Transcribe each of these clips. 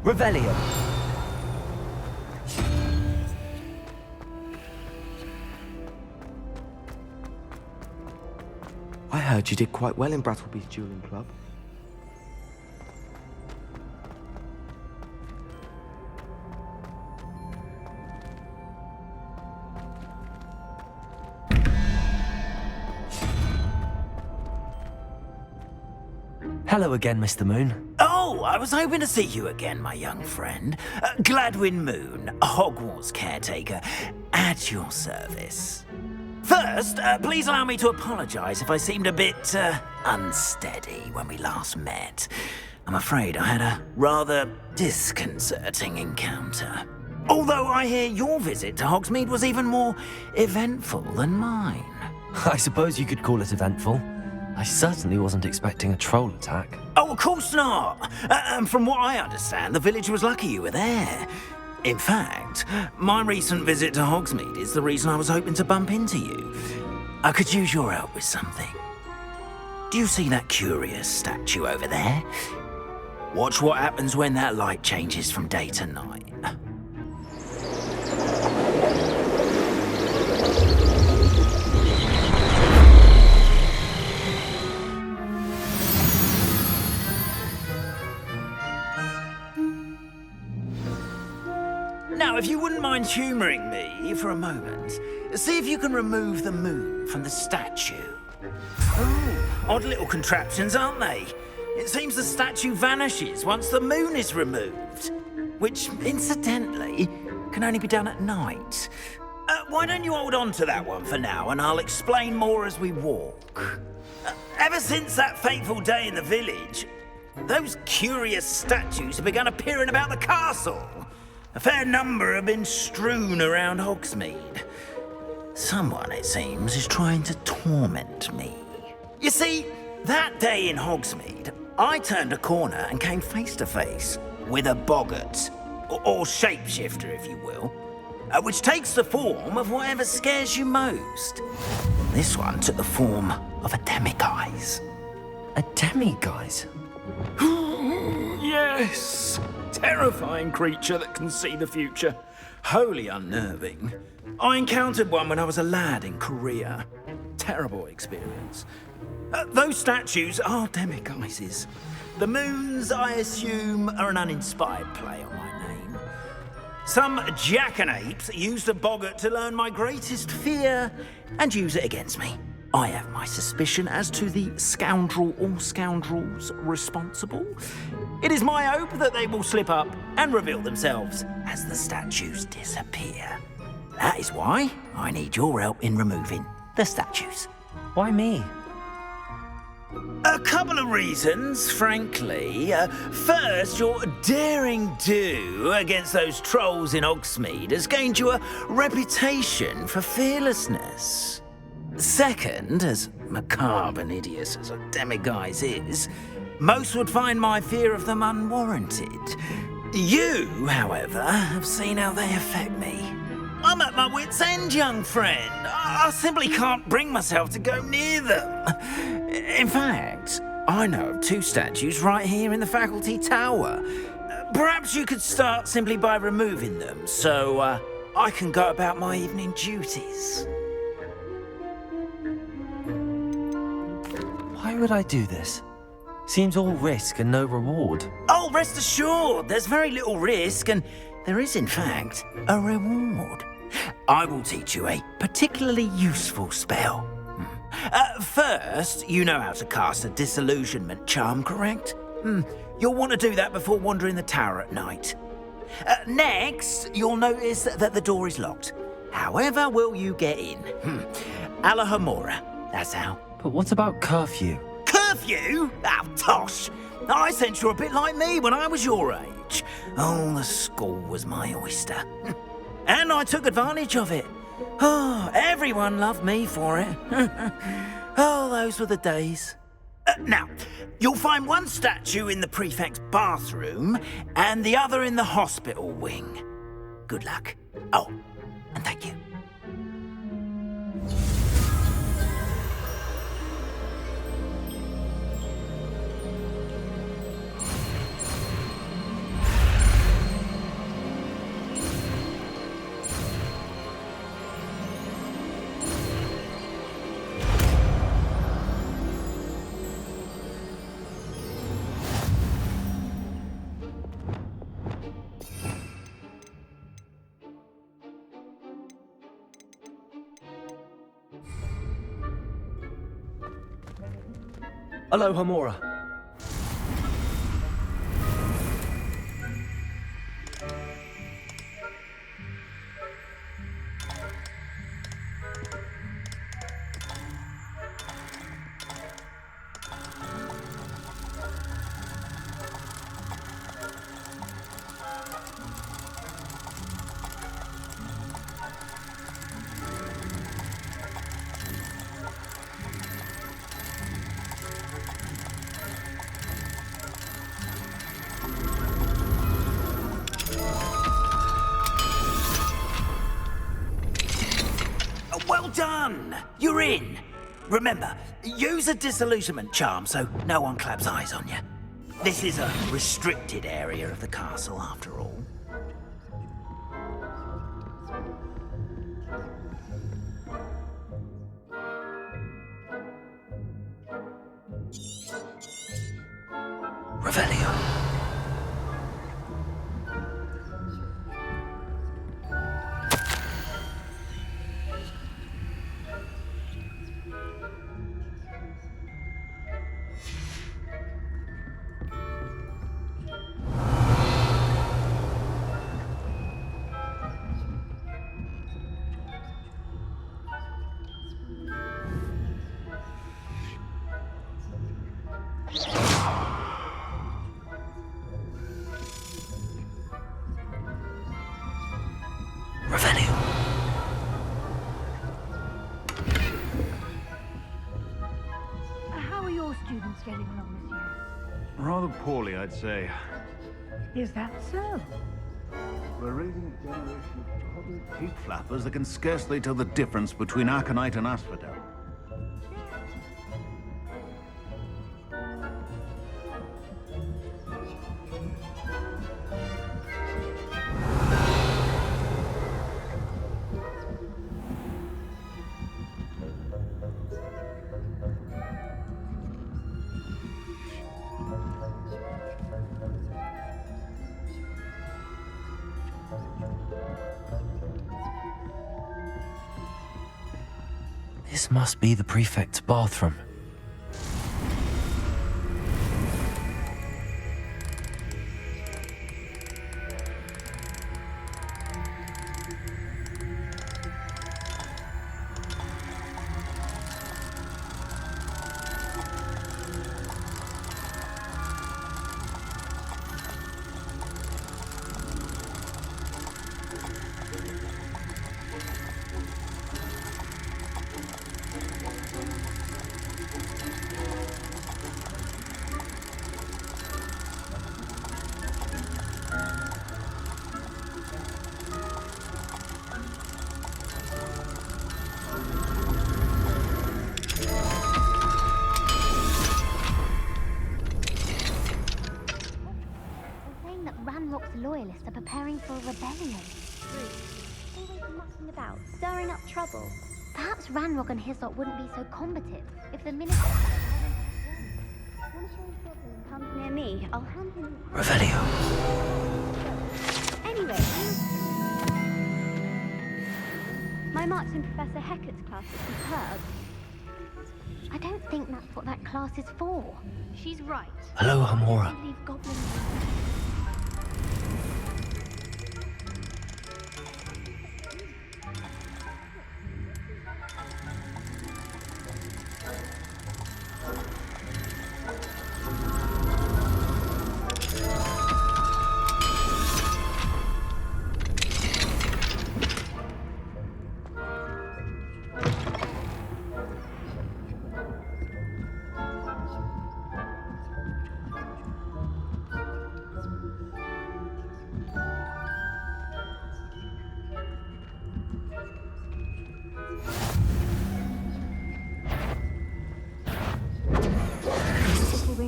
Revelio. I heard you did quite well in Brattleby's dueling club. Hello again, Mr. Moon. Oh, I was hoping to see you again, my young friend. Gladwin Moon, Hogwarts caretaker, at your service. First, please allow me to apologise if I seemed a bit unsteady when we last met. I'm afraid I had a rather disconcerting encounter. Although I hear your visit to Hogsmeade was even more eventful than mine. I suppose you could call it eventful. I certainly wasn't expecting a troll attack. Oh, of course not. And from what I understand, the village was lucky you were there. In fact, my recent visit to Hogsmeade is the reason I was hoping to bump into you. I could use your help with something. Do you see that curious statue over there? Watch what happens when that light changes from day to night. Now, if you wouldn't mind humouring me for a moment, see if you can remove the moon from the statue. Oh, odd little contraptions, aren't they? It seems the statue vanishes once the moon is removed, which, incidentally, can only be done at night. Why don't you hold on to that one for now, and I'll explain more as we walk. Ever since that fateful day in the village, those curious statues have begun appearing about the castle. A fair number have been strewn around Hogsmeade. Someone, it seems, is trying to torment me. You see, that day in Hogsmeade, I turned a corner and came face to face with a boggart, or shapeshifter, if you will, which takes the form of whatever scares you most. This one took the form of a demiguise. A demiguise? Yes! Terrifying creature that can see the future. Wholly unnerving. I encountered one when I was a lad in Korea. Terrible experience. Those statues are demiguises. The moons, I assume, are an uninspired play on my name. Some jackanapes used a boggart to learn my greatest fear and use it against me. I have my suspicion as to the scoundrel or scoundrels responsible. It is my hope that they will slip up and reveal themselves as the statues disappear. That is why I need your help in removing the statues. Why me? A couple of reasons, frankly. First, your daring do against those trolls in Hogsmeade has gained you a reputation for fearlessness. Second, as macabre and hideous as a demiguise is, most would find my fear of them unwarranted. You, however, have seen how they affect me. I'm at my wit's end, young friend. I simply can't bring myself to go near them. In fact, I know of two statues right here in the faculty tower. Perhaps you could start simply by removing them, so I can go about my evening duties. Why would I do this? Seems all risk and no reward. Oh, rest assured, there's very little risk, and there is, in fact, a reward. I will teach you a particularly useful spell. First, you know how to cast a disillusionment charm, correct? You'll want to do that before wandering the tower at night. Next, you'll notice that the door is locked. However will you get in? Alahomora, that's how. But what about curfew? Curfew? Oh, tosh. I sense you're a bit like me when I was your age. Oh, the school was my oyster. And I took advantage of it. Oh, everyone loved me for it. Oh, those were the days. Now, you'll find one statue in the prefect's bathroom and the other in the hospital wing. Good luck. Oh, and thank you. Hello, Hamora. Well done! You're in! Remember, use a disillusionment charm so no one claps eyes on you. This is a restricted area of the castle, after all. Revelio. How are your students getting along this year? Rather poorly, I'd say. Is that so? We're raising a generation of toddling pig flappers that can scarcely tell the difference between aconite and asphodel. This must be the prefect's bathroom. Loyalists are preparing for a rebellion. Always mucking about, stirring up trouble. Perhaps Ranrock and his lot wouldn't be so combative if the minister comes near me. I'll hand him. Revelio. Anyway, my marks in Professor Hecat's class is superb. I don't think that's what that class is for. She's right. Hello, Hamora. Leave goblins.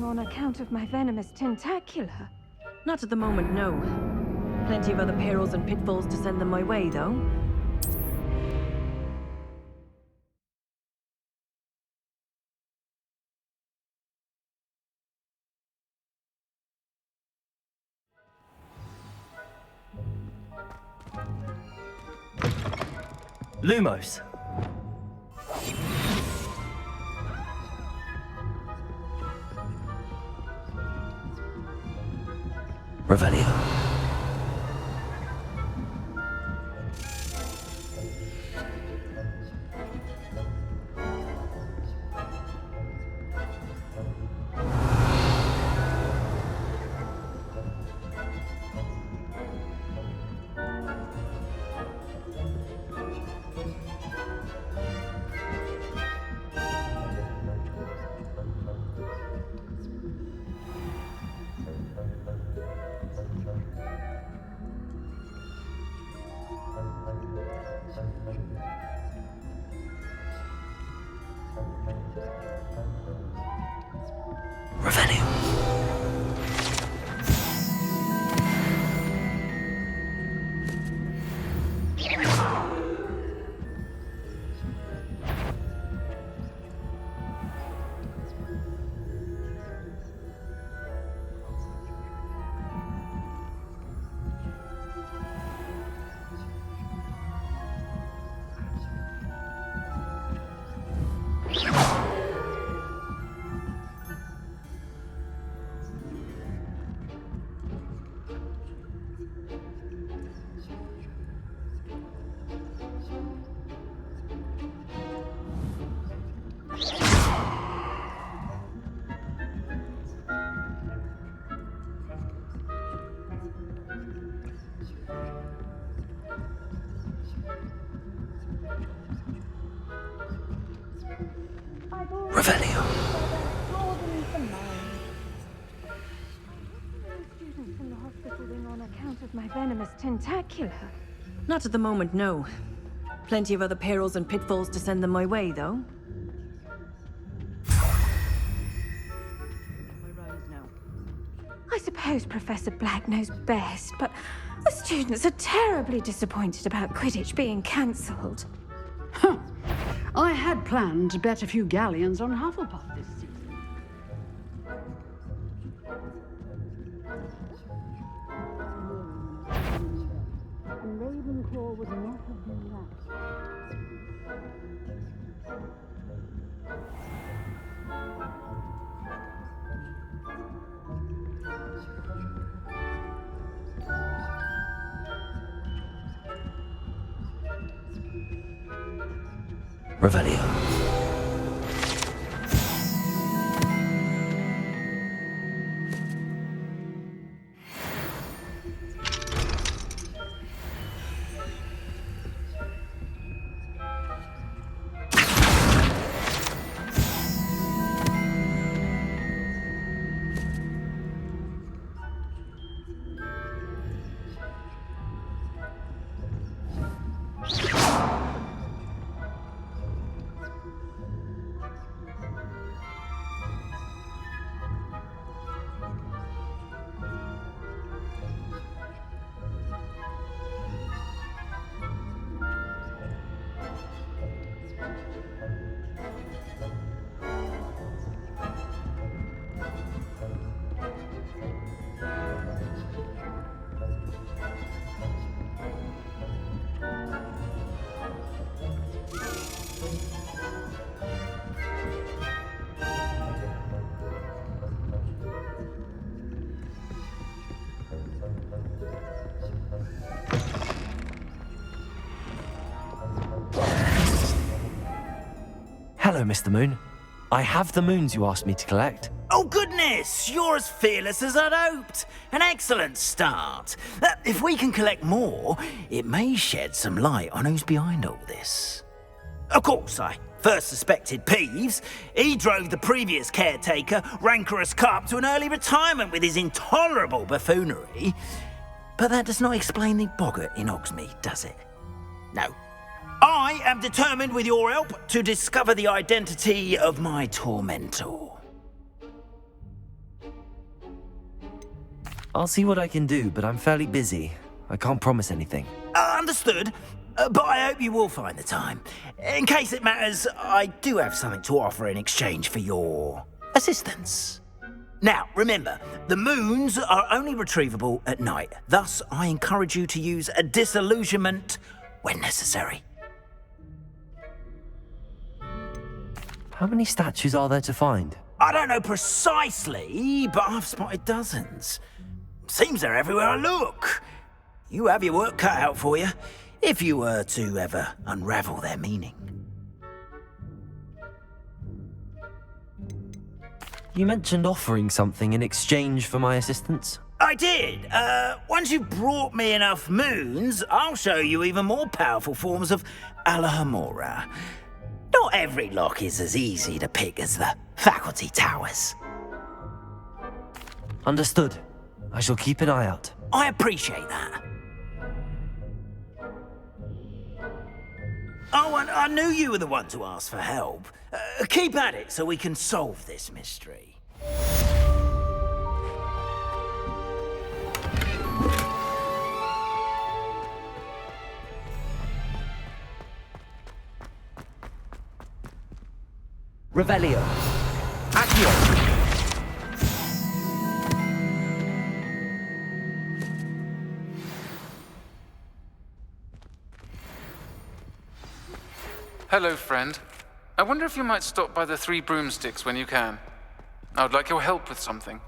On account of my venomous tentacula? Not at the moment, no. Plenty of other perils and pitfalls to send them my way, though. Lumos. Revelio. Revelio. Revelio. Students from the hospital wing on account of my venomous tentacular. Not at the moment, no. Plenty of other perils and pitfalls to send them my way, though. I suppose Professor Black knows best, but the students are terribly disappointed about Quidditch being cancelled. Huh. I had planned to bet a few galleons on Hufflepuff this season. And Ravenclaw would not have been Revelio. Hello, Mr. Moon. I have the moons you asked me to collect. Oh, goodness! You're as fearless as I'd hoped. An excellent start. If we can collect more, it may shed some light on who's behind all this. Of course, I first suspected Peeves. He drove the previous caretaker, Rancorous Carp, to an early retirement with his intolerable buffoonery. But that does not explain the boggart in Hogsmeade, does it? No. I am determined, with your help, to discover the identity of my tormentor. I'll see what I can do, but I'm fairly busy. I can't promise anything. Understood. But I hope you will find the time. In case it matters, I do have something to offer in exchange for your assistance. Now, remember, the moons are only retrievable at night. Thus, I encourage you to use a disillusionment when necessary. How many statues are there to find? I don't know precisely, but I've spotted dozens. Seems they're everywhere I look. You have your work cut out for you, if you were to ever unravel their meaning. You mentioned offering something in exchange for my assistance. I did. Once you've brought me enough moons, I'll show you even more powerful forms of Alohomora. Not every lock is as easy to pick as the faculty towers. Understood. I shall keep an eye out. I appreciate that. Oh, and I knew you were the one to ask for help. Keep at it so we can solve this mystery. Revelio. Accio. Hello, friend. I wonder if you might stop by the Three Broomsticks when you can. I would like your help with something.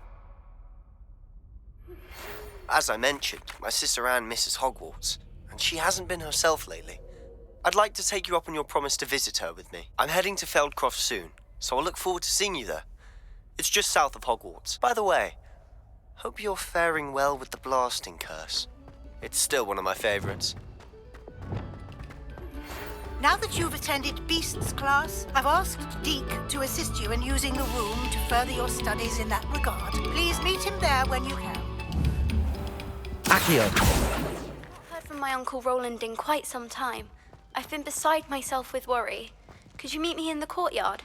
As I mentioned, my sister Anne misses Hogwarts, and she hasn't been herself lately. I'd like to take you up on your promise to visit her with me. I'm heading to Feldcroft soon, so I'll look forward to seeing you there. It's just south of Hogwarts. By the way, hope you're faring well with the blasting curse. It's still one of my favorites. Now that you've attended Beasts class, I've asked Deke to assist you in using the room to further your studies in that regard. Please meet him there when you can. Accio. I've heard from my Uncle Roland in quite some time. I've been beside myself with worry. Could you meet me in the courtyard?